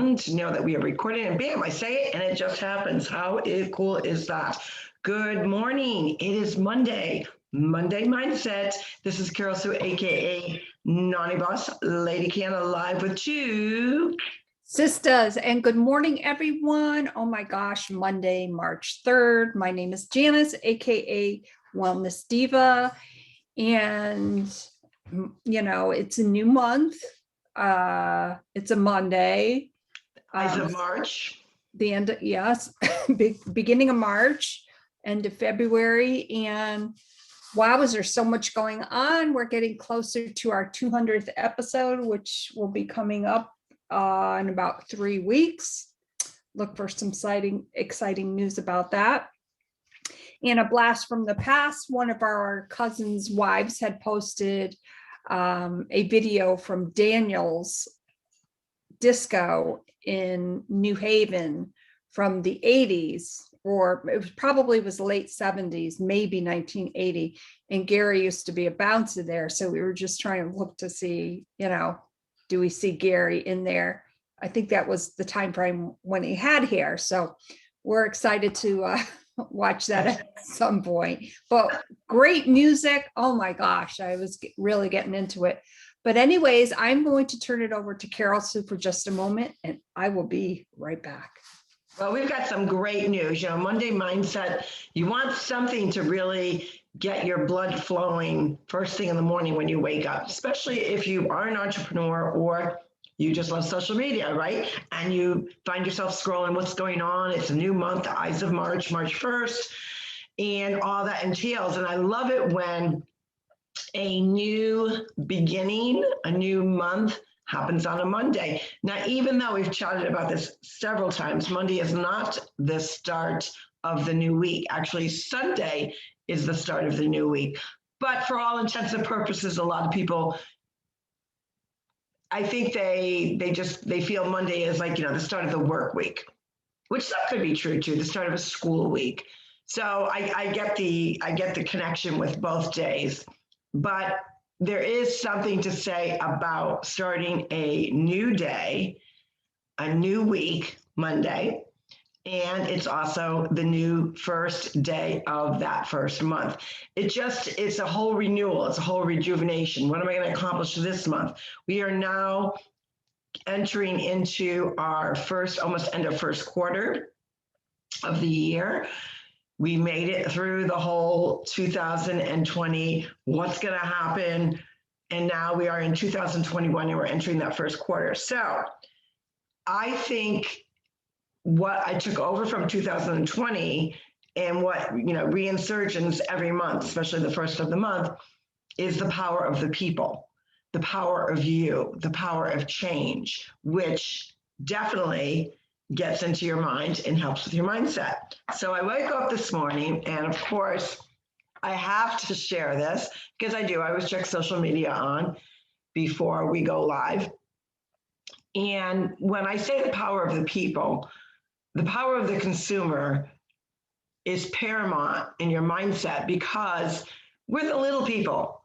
to know that we are recording, and bam, I say it and it just happens. How cool is that? Good morning. It is Monday Mindset. This is Carol Sue, aka Nani Boss, Lady Canna, live with two Sistas, and good morning, everyone. Oh my gosh, Monday, March 3rd. My name is Janice, aka Wellness Diva. And it's a new month. It's a Monday. Eyes of March. The end, yes, beginning of March, end of February. And wow, is there so much going on? We're getting closer to our 200th episode, which will be coming up in about 3 weeks. Look for some exciting news about that. And a blast from the past, one of our cousins' wives had posted a video from Daniel's disco in New Haven from the 80s, or it probably was late 70s, maybe 1980. And Gary used to be a bouncer there. So we were just trying to look to see, do we see Gary in there? I think that was the time frame when he had hair. So we're excited to watch that at some point. But great music. Oh my gosh, I was really getting into it. But anyways, I'm going to turn it over to Carol Sue for just a moment, and I will be right back. Well, we've got some great news. Monday Mindset, you want something to really get your blood flowing first thing in the morning when you wake up, especially if you are an entrepreneur or you just love social media, right? And you find yourself scrolling what's going on. It's a new month, Eyes of March, March 1st, and all that entails. And I love it when a new beginning, a new month happens on a Monday. Now, even though we've chatted about this several times, Monday is not the start of the new week. Actually, Sunday is the start of the new week. But for all intents and purposes, a lot of people, I think they feel Monday is like, the start of the work week, which that could be true too, the start of a school week. So I get the connection with both days, but there is something to say about starting a new day, a new week, Monday, and it's also the new first day of that first month. It's a whole renewal. It's a whole rejuvenation. What am I going to accomplish this month? We are now entering into our almost end of first quarter of the year. We made it through the whole 2020, what's going to happen? And now we are in 2021 and we're entering that first quarter. So I think what I took over from 2020 and what, reinsurgence every month, especially the first of the month, is the power of the people, the power of you, the power of change, which definitely gets into your mind and helps with your mindset. So I wake up this morning and of course I have to share this because I always check social media on before we go live. And when I say the power of the people, the power of the consumer is paramount in your mindset because we're the little people.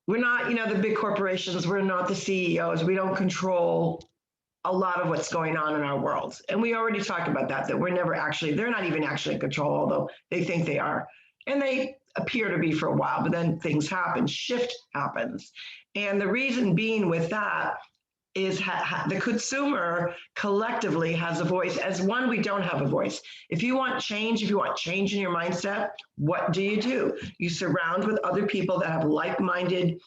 We're not, the big corporations. We're not the CEOs. We don't control a lot of what's going on in our world. And we already talked about that they're not even actually in control, although they think they are. And they appear to be for a while, but then things happen, shift happens. And the reason being with that is the consumer collectively has a voice. As one, we don't have a voice. If you want change in your mindset, what do? You surround with other people that have like-minded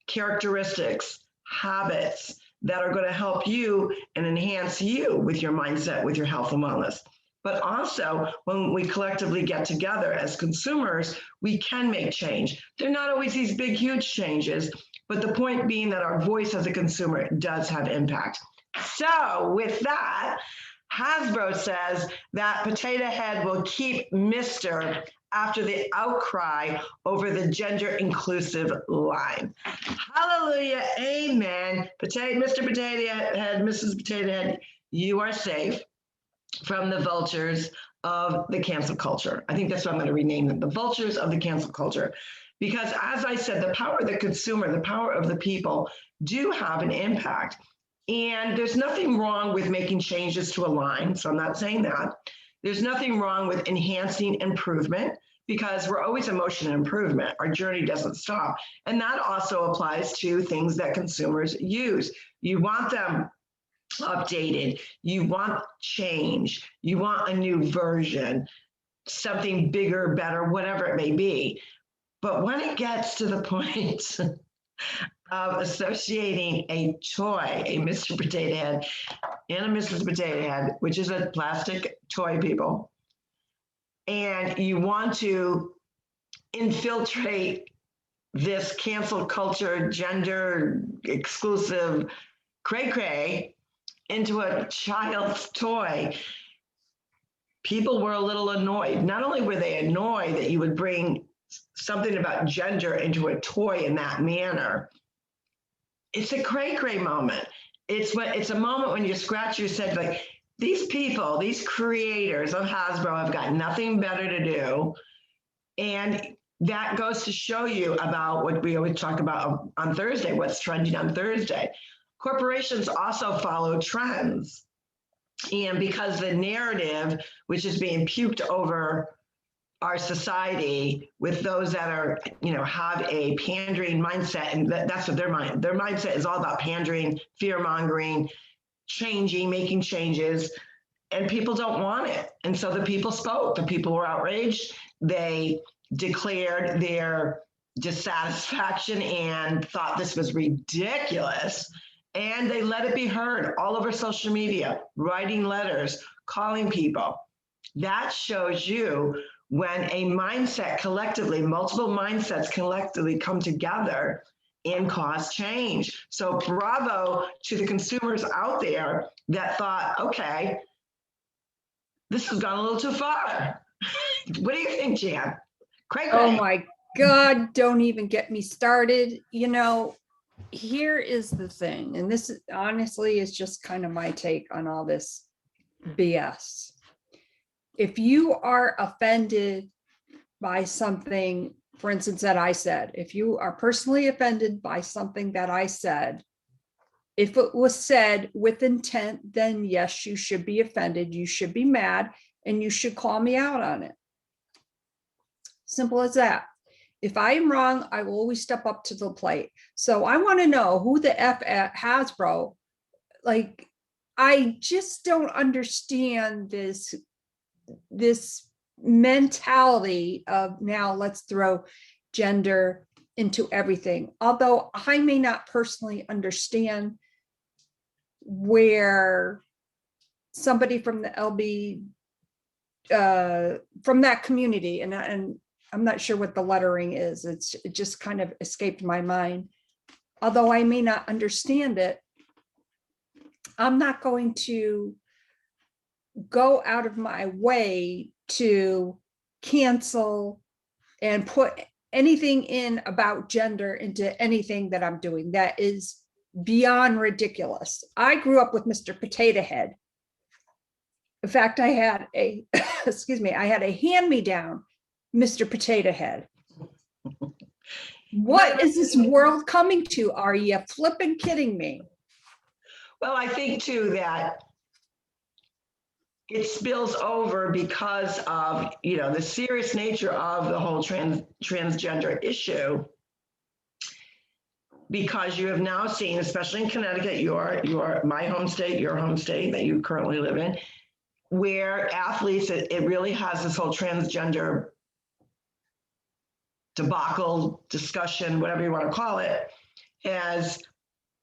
characteristics, habits that are going to help you and enhance you with your mindset, with your health and wellness. But also, when we collectively get together as consumers, we can make change. They're not always these big, huge changes, but the point being that our voice as a consumer does have impact. So with that, Hasbro says that Potato Head will keep Mr. after the outcry over the gender inclusive line. Hallelujah, amen. Mr. Potato Head, Mrs. Potato Head, you are safe from the vultures of the cancel culture. I think that's what I'm going to rename them, the vultures of the cancel culture. Because as I said, the power of the consumer, the power of the people do have an impact. And there's nothing wrong with making changes to align. So I'm not saying that. There's nothing wrong with enhancing improvement, because we're always in motion and improvement. Our journey doesn't stop. And that also applies to things that consumers use. You want them updated. You want change. You want a new version, something bigger, better, whatever it may be. But when it gets to the point of associating a toy, a Mr. Potato Head, and a Mrs. Potato Head, which is a plastic toy, people, and you want to infiltrate this cancel culture, gender exclusive cray-cray into a child's toy, people were a little annoyed. Not only were they annoyed that you would bring something about gender into a toy in that manner, it's a cray-cray moment. It's a moment when you scratch your head like, these people, these creators of Hasbro have got nothing better to do. And that goes to show you about what we always talk about on Thursday, what's trending on Thursday. Corporations also follow trends. And because the narrative, which is being puked over our society with those that are, have a pandering mindset, and that's what their mindset is all about: pandering, fear mongering, changing, making changes, and people don't want it. And so the people spoke. The people were outraged. They declared their dissatisfaction and thought this was ridiculous. And they let it be heard all over social media, writing letters, calling people. That shows you when a mindset collectively, multiple mindsets collectively come together and cause change. So bravo to the consumers out there that thought, okay, this has gone a little too far. What do you think, Jan? Cray cray. Oh my God, don't even get me started. Here is the thing, and this honestly is just kind of my take on all this BS. If you are offended by something, for instance, that I said, if you are personally offended by something that I said, if it was said with intent, then yes, you should be offended, you should be mad, and you should call me out on it. Simple as that. If I am wrong, I will always step up to the plate. So I want to know who the F at Hasbro. Like, I just don't understand this mentality of now let's throw gender into everything. Although I may not personally understand where somebody from the LB, from that community, and I'm not sure what the lettering is. It just kind of escaped my mind. Although I may not understand it, I'm not going to go out of my way to cancel and put anything in about gender into anything that I'm doing. That is beyond ridiculous. I grew up with Mr. Potato Head. In fact, I had a, I had a hand-me-down Mr. Potato Head. What is this world coming to? Are you flipping kidding me? Well, I think too that it spills over because of, the serious nature of the whole transgender issue. Because you have now seen, especially in Connecticut, my home state, your home state that you currently live in, where athletes, it really has this whole transgender debacle, discussion, whatever you want to call it, has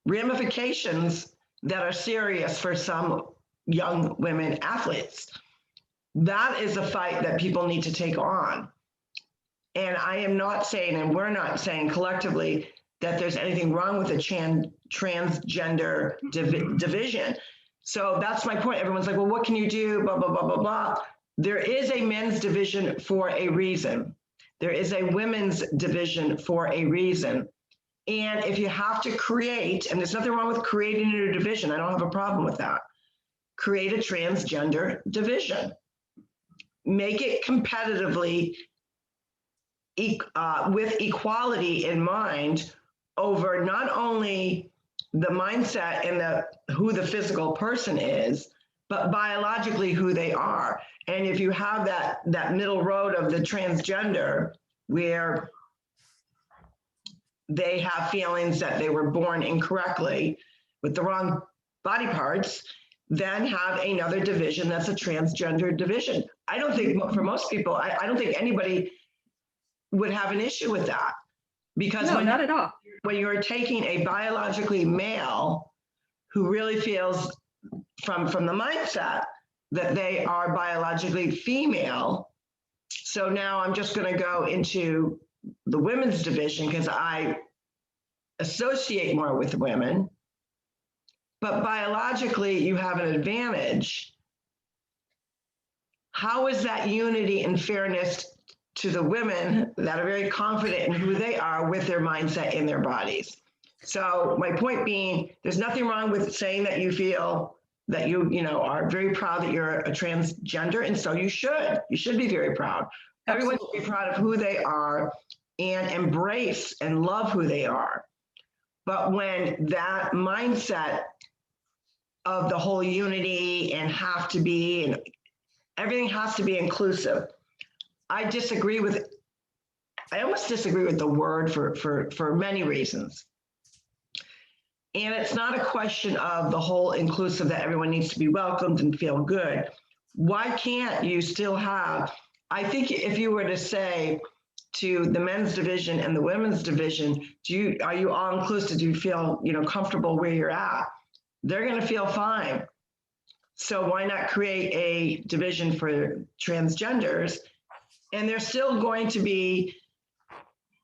ramifications that are serious for some young women athletes. That is a fight that people need to take on. And I am not saying, and we're not saying collectively, that there's anything wrong with the transgender division. So that's my point. Everyone's like, well, what can you do? Blah, blah, blah, blah, blah. There is a men's division for a reason. There is a women's division for a reason. And if you have to create, and there's nothing wrong with creating a division, I don't have a problem with that. Create a transgender division. Make it competitively with equality in mind over not only the mindset and who the physical person is, but biologically who they are. And if you have that middle road of the transgender, where they have feelings that they were born incorrectly with the wrong body parts, then have another division that's a transgender division. I don't think, for most people, I don't think anybody would have an issue with that, because No, not at all. when you're taking a biologically male who really feels from the mindset that they are biologically female. So now I'm just going to go into the women's division because I associate more with women, but biologically you have an advantage. How is that unity and fairness to the women that are very confident in who they are with their mindset in their bodies? So my point being, there's nothing wrong with saying that you feel that you are very proud that you're a transgender, and so you should be very proud. Everyone should be proud of who they are and embrace and love who they are. But when that mindset of the whole unity and have to be, and everything has to be inclusive, I almost disagree with the word for many reasons. And it's not a question of the whole inclusive that everyone needs to be welcomed and feel good. Why can't you still have, I think if you were to say to the men's division and the women's division, are you all inclusive? Do you feel, comfortable where you're at? They're going to feel fine. So why not create a division for transgenders? And they're still going to be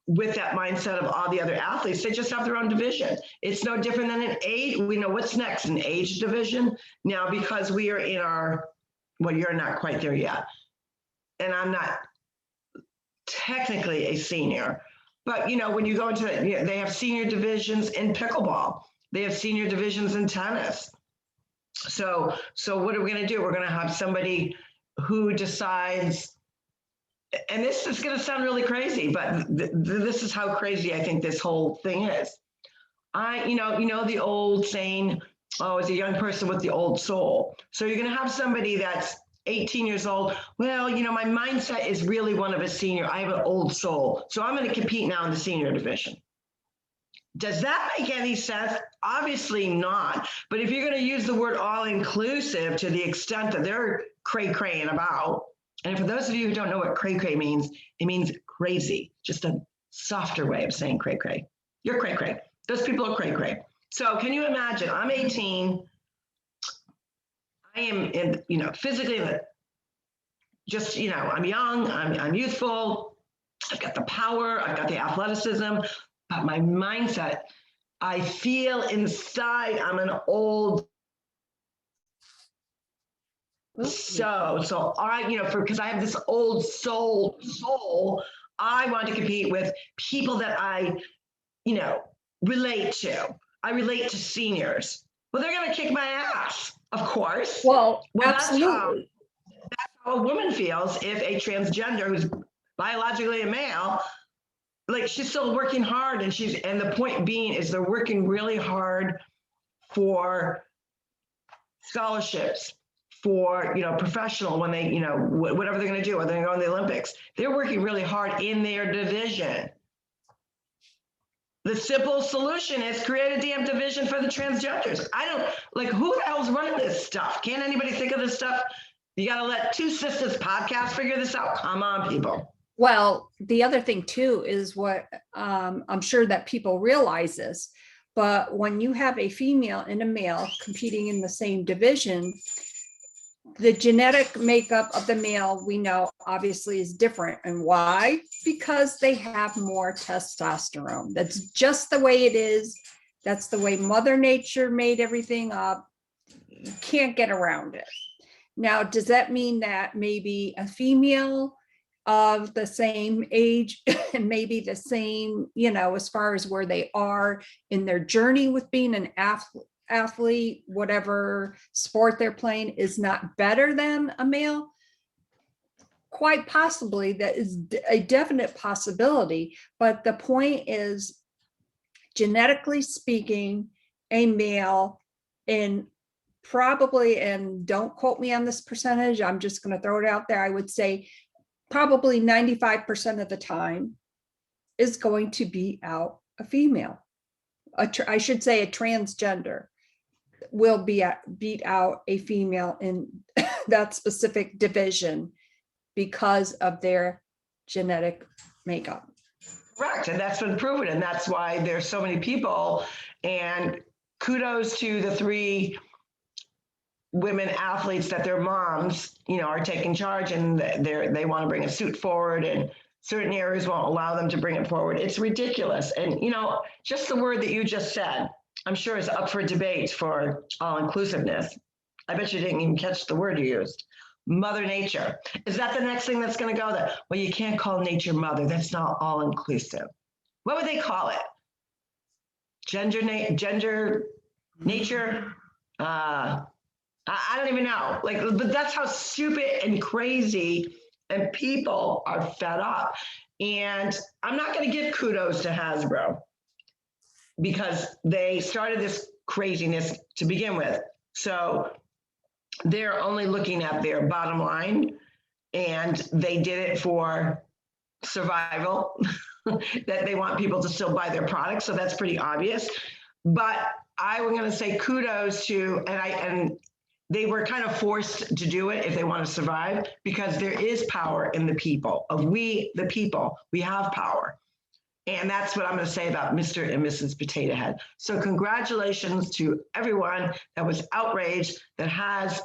with that mindset of all the other athletes. They just have their own division. It's no different than an age. We know what's next, an age division. Now, because we are in you're not quite there yet. And I'm not technically a senior, but when you go into it, they have senior divisions in pickleball. They have senior divisions in tennis. So what are we going to do? We're going to have somebody who decides, and this is going to sound really crazy, but this is how crazy I think this whole thing is. The old saying, oh, it's a young person with the old soul. So you're going to have somebody that's 18 years old. Well, my mindset is really one of a senior. I have an old soul. So I'm going to compete now in the senior division. Does that make any sense? Obviously not. But if you're going to use the word all-inclusive to the extent that they're cray-craying about, and for those of you who don't know what cray-cray means, it means crazy, just a softer way of saying cray-cray. You're cray-cray. Those people are cray-cray. So can you imagine, I'm 18, I am physically, just, I'm young, I'm youthful, I've got the power, I've got the athleticism, but my mindset, I feel inside I'm an old. So I, because I have this old soul, I want to compete with people that I, relate to. I relate to seniors. Well, they're going to kick my ass, of course. Well, absolutely. That's how a woman feels if a transgender who's biologically a male, like, she's still working hard, and the point being is they're working really hard for scholarships, for professional, when they whatever they're going to do, whether they're going to the Olympics, they're working really hard in their division. The simple solution is create a damn division for the transgenders. Who the hell's running this stuff? Can't anybody think of this stuff? You got to let TwoSistas podcast figure this out. Come on, people. Well, the other thing too is what I'm sure that people realize this, but when you have a female and a male competing in the same division, the genetic makeup of the male, we know obviously is different. And why? Because they have more testosterone. That's just the way it is. That's the way Mother Nature made everything up. You can't get around it. Now, does that mean that maybe a female of the same age and maybe the same, as far as where they are in their journey with being an athlete, whatever sport they're playing, is not better than a male? Quite possibly, that is a definite possibility. But the point is, genetically speaking, a male in probably, and don't quote me on this percentage, I'm just going to throw it out there, I would say probably 95% of the time is going to beat out a female. I should say a transgender will beat out a female in that specific division because of their genetic makeup. Correct. And that's been proven. And that's why there's so many people. And kudos to the 3 women athletes that their moms, are taking charge, and they want to bring a suit forward, and certain areas won't allow them to bring it forward. It's ridiculous. And, just the word that you just said, I'm sure is up for debate for all inclusiveness. I bet you didn't even catch the word you used. Mother Nature. Is that the next thing that's going to go there? Well, you can't call nature mother. That's not all inclusive. What would they call it? Gender, nature? I don't even know. But that's how stupid and crazy, and people are fed up. And I'm not going to give kudos to Hasbro because they started this craziness to begin with. So they're only looking at their bottom line, and they did it for survival, that they want people to still buy their products. So that's pretty obvious. But I was going to say kudos to, and they were kind of forced to do it if they want to survive, because there is power in the people. We, the people, we have power. And that's what I'm going to say about Mr. and Mrs. Potato Head. So congratulations to everyone that was outraged, that has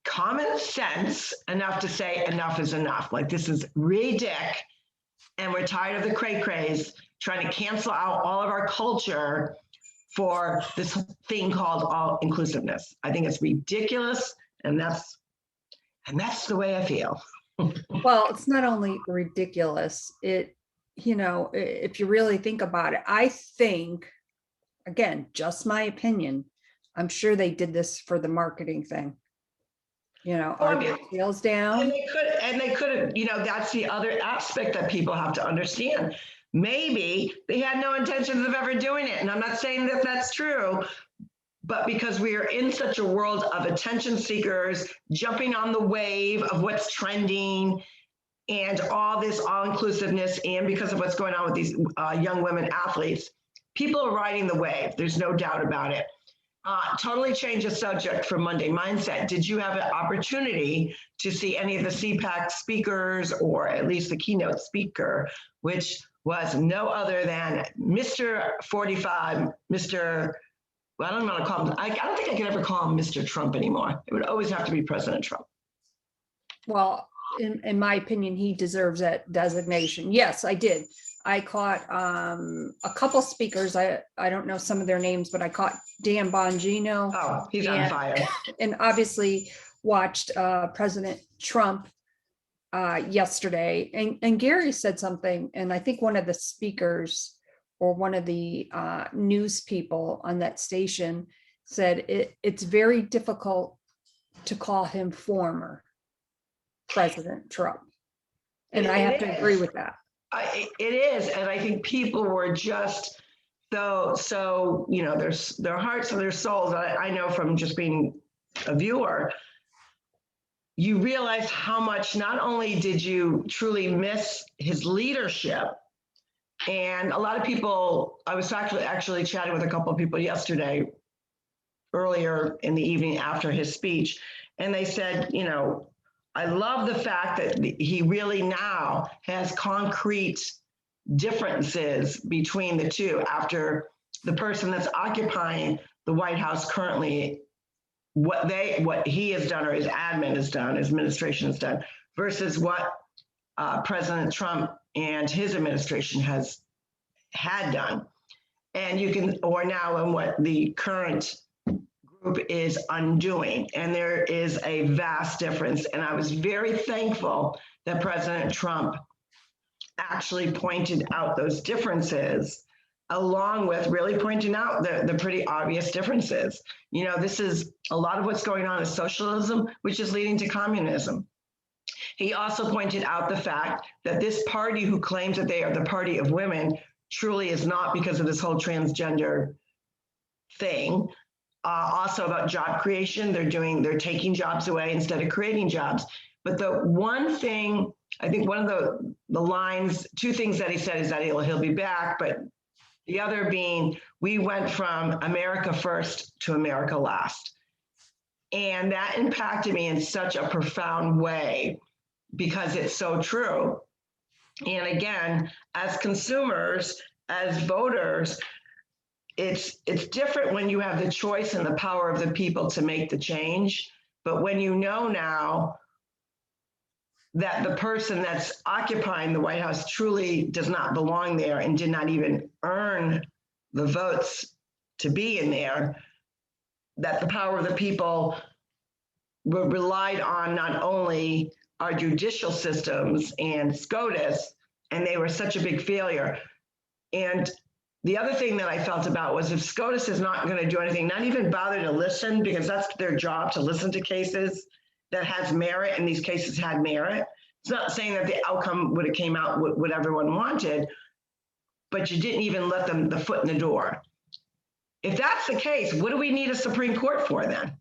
common sense enough to say enough is enough. Like, this is ridiculous. And we're tired of the cray-crays trying to cancel out all of our culture for this thing called all inclusiveness. I think it's ridiculous. And that's the way I feel. Well, it's not only ridiculous, if you really think about it, I think, again, just my opinion, I'm sure they did this for the marketing thing. Are their sales down? And they could have, that's the other aspect that people have to understand. Maybe they had no intentions of ever doing it. And I'm not saying that that's true, but because we are in such a world of attention seekers, jumping on the wave of what's trending, and all this all-inclusiveness, and because of what's going on with these young women athletes, people are riding the wave. There's no doubt about it. Totally change the subject for Monday Mindset. Did you have an opportunity to see any of the CPAC speakers, or at least the keynote speaker, which was no other than Mr. 45, Mr. Well, I don't want to call him, I don't think I can ever call him Mr. Trump anymore. It would always have to be President Trump. Well, in my opinion, he deserves that designation. Yes, I did. I caught a couple speakers. I don't know some of their names, but I caught Dan Bongino. Oh, he's on fire. And obviously watched President Trump yesterday. And Gary said something, and I think one of the speakers or one of the news people on that station said it's very difficult to call him former President Trump. And I have to agree with that. It is. And I think people were just so, their hearts and their souls. I know from just being a viewer, you realize how much not only did you truly miss his leadership, and a lot of people, I was actually chatting with a couple of people yesterday, earlier in the evening after his speech, and they said, I love the fact that he really now has concrete differences between the two, after the person that's occupying the White House currently, what he has done, or his admin has done, his administration has done, versus what President Trump and his administration had done. And and what the current group is undoing. And there is a vast difference. And I was very thankful that President Trump actually pointed out those differences, along with really pointing out the pretty obvious differences. This is a lot of what's going on is socialism, which is leading to communism. He also pointed out the fact that this party, who claims that they are the party of women, truly is not, because of this whole transgender thing. Also about job creation, they're taking jobs away instead of creating jobs. But the one thing, I think one of the lines, two things that he said is that he'll be back, but the other being, we went from America first to America last. And that impacted me in such a profound way because it's so true. And again, as consumers, as voters, it's different when you have the choice and the power of the people to make the change. But when you know now that the person that's occupying the White House truly does not belong there and did not even earn the votes to be in there, that the power of the people relied on not only our judicial systems and SCOTUS, and they were such a big failure. And the other thing that I felt about was if SCOTUS is not going to do anything, not even bother to listen, because that's their job, to listen to cases that has merit, and these cases had merit. It's not saying that the outcome would have came out what everyone wanted, but you didn't even let them the foot in the door. If that's the case, what do we need a Supreme Court for then?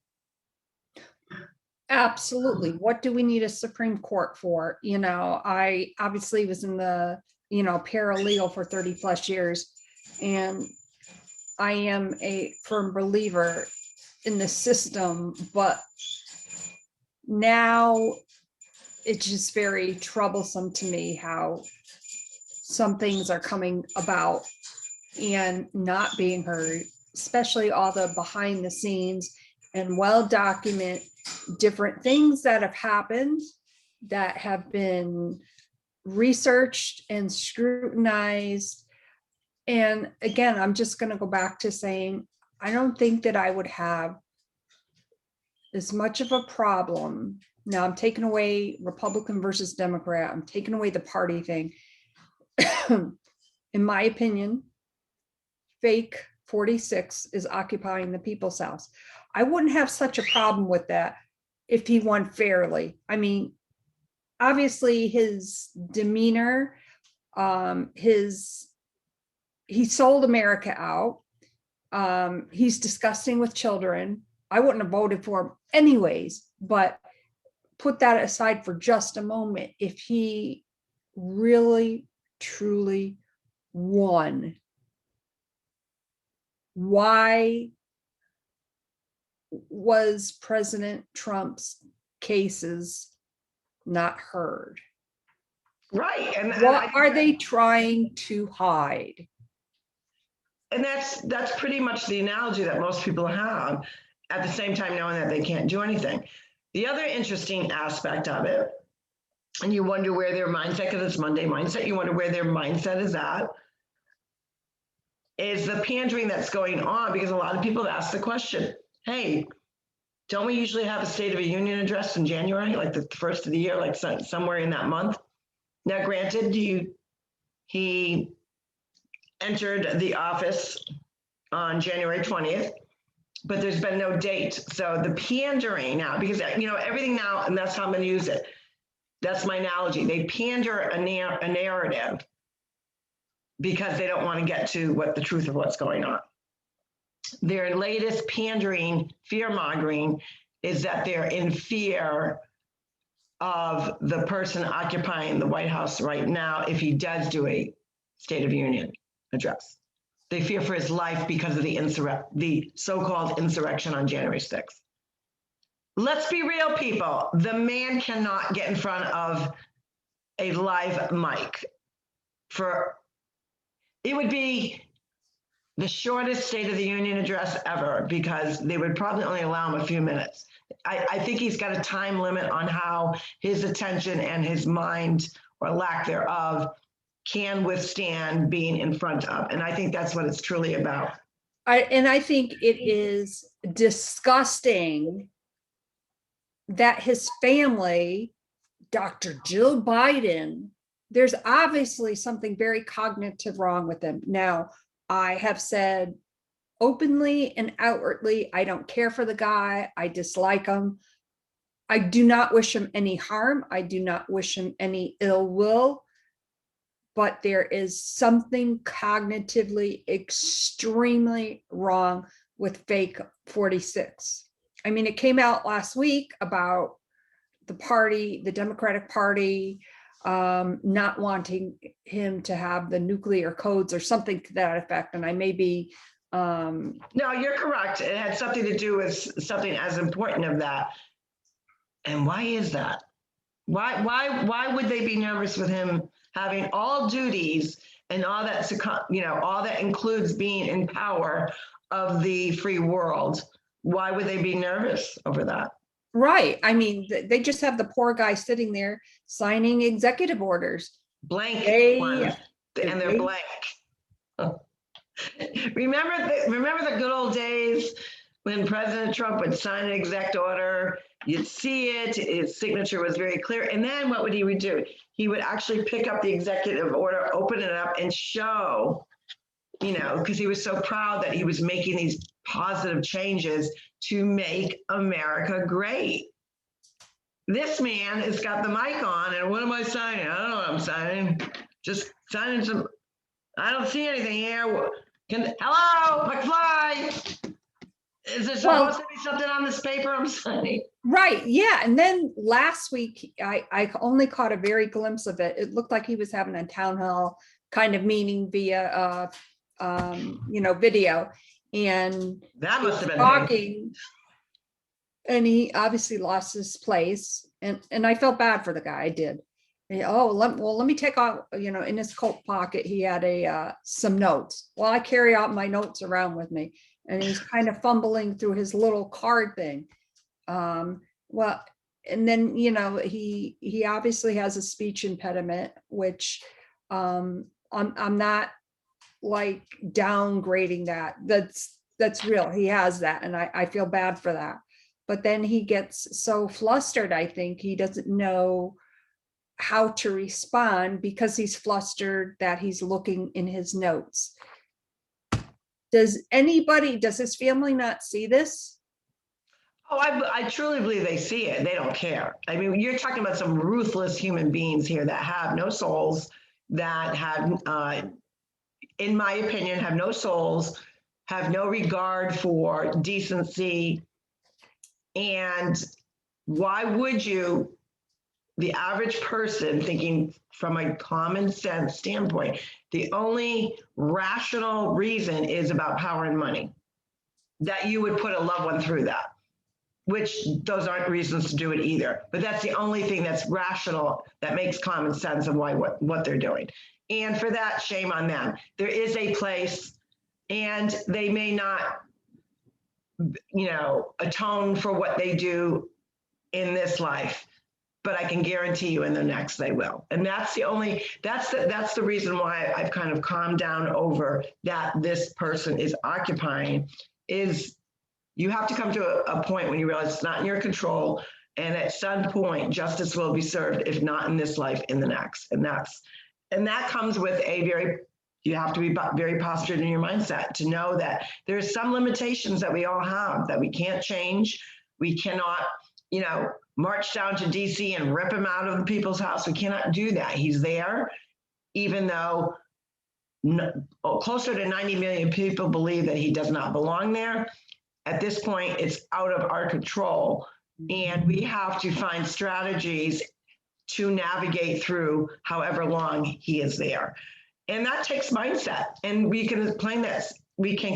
Absolutely. What do we need a Supreme Court for? You know, I obviously was in the, paralegal for 30 plus years, and I am a firm believer in the system, but now it's just very troublesome to me how some things are coming about and not being heard, especially all the behind the scenes and well documented different things that have happened that have been researched and scrutinized. And again, I'm just going to go back to saying, I don't think that I would have as much of a problem. Now I'm taking away Republican versus Democrat. I'm taking away the party thing. In my opinion, fake 46 is occupying the people's house. I wouldn't have such a problem with that if he won fairly. I mean, obviously his demeanor, he sold America out. He's disgusting with children. I wouldn't have voted for him anyways, but put that aside for just a moment. If he really, truly won, why was President Trump's cases not heard? Right. And what are they trying to hide? And that's pretty much the analogy that most people have, at the same time knowing that they can't do anything. The other interesting aspect of it, and you wonder where their mindset, because it's Monday mindset, you wonder where their mindset is at, is the pandering that's going on, because a lot of people have asked the question, hey, don't we usually have a State of the Union address in January, like the first of the year, like somewhere in that month? Now, granted, he entered the office on January 20th, but there's been no date. So the pandering now, because everything now, and that's how I'm going to use it. That's my analogy. They pander a narrative because they don't want to get to what the truth of what's going on. Their latest pandering, fear-mongering, is that they're in fear of the person occupying the White House right now if he does do a State of the Union address. They fear for his life because of the so-called insurrection on January 6th. Let's be real, people. The man cannot get in front of a live mic. It would be the shortest State of the Union address ever, because they would probably only allow him a few minutes. I think he's got a time limit on how his attention and his mind, or lack thereof, can withstand being in front of. And I think that's what it's truly about. I think it is disgusting that his family, Dr. Jill Biden, there's obviously something very cognitive wrong with him. Now, I have said openly and outwardly, I don't care for the guy. I dislike him. I do not wish him any harm. I do not wish him any ill will. But there is something cognitively extremely wrong with fake 46. I mean, it came out last week about the party, the Democratic Party, not wanting him to have the nuclear codes or something to that effect. And I may be. No, you're correct. It had something to do with something as important of that. And why is that? Why would they be nervous with him having all duties and all that, all that includes being in power of the free world? Why would they be nervous over that? Right. I mean, they just have the poor guy sitting there signing executive orders. Blank They, and they're blank. Remember the good old days when President Trump would sign an executive order, you'd see it, his signature was very clear. And then what would he do? He would actually pick up the executive order, open it up and show, because he was so proud that he was making these positive changes to make America great. This man has got the mic on, and what am I signing? I don't know what I'm signing. Just signing some, I don't see anything here. Hello, McFly. Is there supposed to be something on this paper I'm signing? Right, yeah. And then last week, I only caught a very glimpse of it. It looked like he was having a town hall kind of meeting via, video. And that must have been talking. And he obviously lost his place. And I felt bad for the guy, I did. Let me take out, in his coat pocket, he had some notes. Well, I carry out my notes around with me, and he's kind of fumbling through his little card thing. And then, he obviously has a speech impediment, which I'm not like downgrading that. That's real. He has that. And I feel bad for that. But then he gets so flustered, I think he doesn't know how to respond because he's flustered that he's looking in his notes. Does his family not see this? Oh, I truly believe they see it. They don't care. I mean, you're talking about some ruthless human beings here that have no souls, that have, in my opinion, have no souls, have no regard for decency. And why would you, the average person thinking from a common sense standpoint, the only rational reason is about power and money, that you would put a loved one through that, which those aren't reasons to do it either. But that's the only thing that's rational, that makes common sense of why what they're doing. And for that, shame on them. There is a place, and they may not, atone for what they do in this life, but I can guarantee you in the next they will. And that's the reason why I've kind of calmed down over that this person is occupying, is you have to come to a point when you realize it's not in your control, and at some point justice will be served, if not in this life, in the next. And that comes with you have to be very postured in your mindset to know that there's some limitations that we all have that we can't change. We cannot, march down to DC and rip him out of the people's house. We cannot do that. He's there, even though closer to 90 million people believe that he does not belong there. At this point, it's out of our control, and we have to find strategies to navigate through however long he is there. And that takes mindset. And we can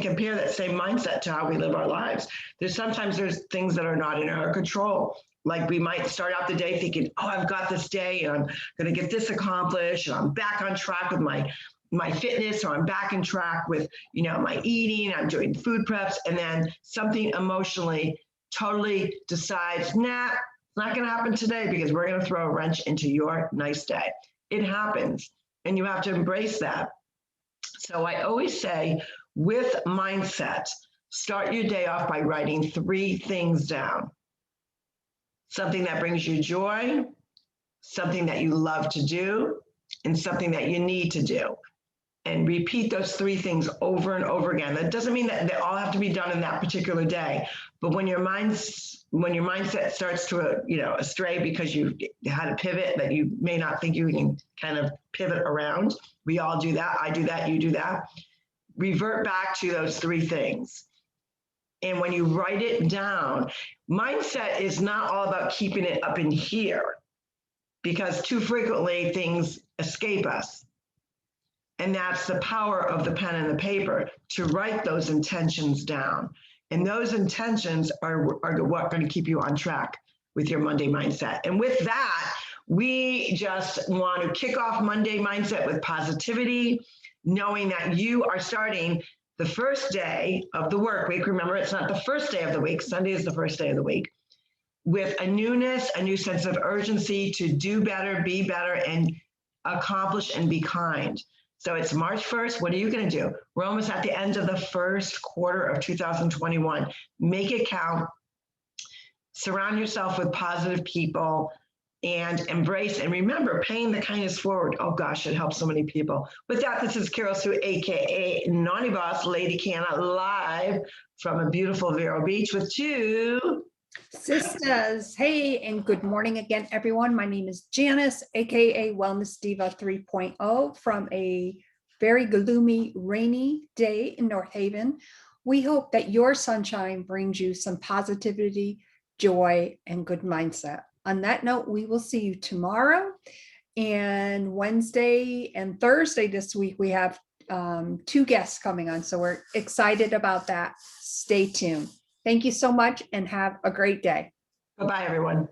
compare that same mindset to how we live our lives. Sometimes there's things that are not in our control. Like we might start out the day thinking, oh, I've got this day and I'm going to get this accomplished, and I'm back on track with my fitness, or I'm back on track with, my eating, I'm doing food preps. And then something emotionally totally decides, nah, it's not going to happen today, because we're going to throw a wrench into your nice day. It happens. And you have to embrace that. So I always say, with mindset, start your day off by writing 3 things down. Something that brings you joy, something that you love to do, and something that you need to do. And repeat those 3 things over and over again. That doesn't mean that they all have to be done in that particular day, but when your mindset starts to astray because you had a pivot that you may not think you can kind of pivot around, we all do that. I do that. You do that. Revert back to those 3 things. And when you write it down, mindset is not all about keeping it up in here, because too frequently things escape us. And that's the power of the pen and the paper, to write those intentions down. And those intentions are what going to keep you on track with your Monday mindset. And with that, we just want to kick off Monday mindset with positivity, knowing that you are starting the first day of the work week. Remember, it's not the first day of the week. Sunday is the first day of the week. With a newness, a new sense of urgency to do better, be better, and accomplish and be kind. So it's March 1st. What are you going to do? We're almost at the end of the first quarter of 2021. Make it count. Surround yourself with positive people and embrace and remember paying the kindness forward. Oh gosh, it helps so many people. With that, this is Carol Sue, aka Naughty Boss Lady Canna, live from a beautiful Vero Beach with two Sisters. Hey, and good morning again, everyone. My name is Janice, aka Wellness Diva 3.0, from a very gloomy, rainy day in North Haven. We hope that your sunshine brings you some positivity, joy, and good mindset. On that note, we will see you tomorrow. And Wednesday and Thursday this week, we have 2 guests coming on. So we're excited about that. Stay tuned. Thank you so much and have a great day. Bye-bye, everyone.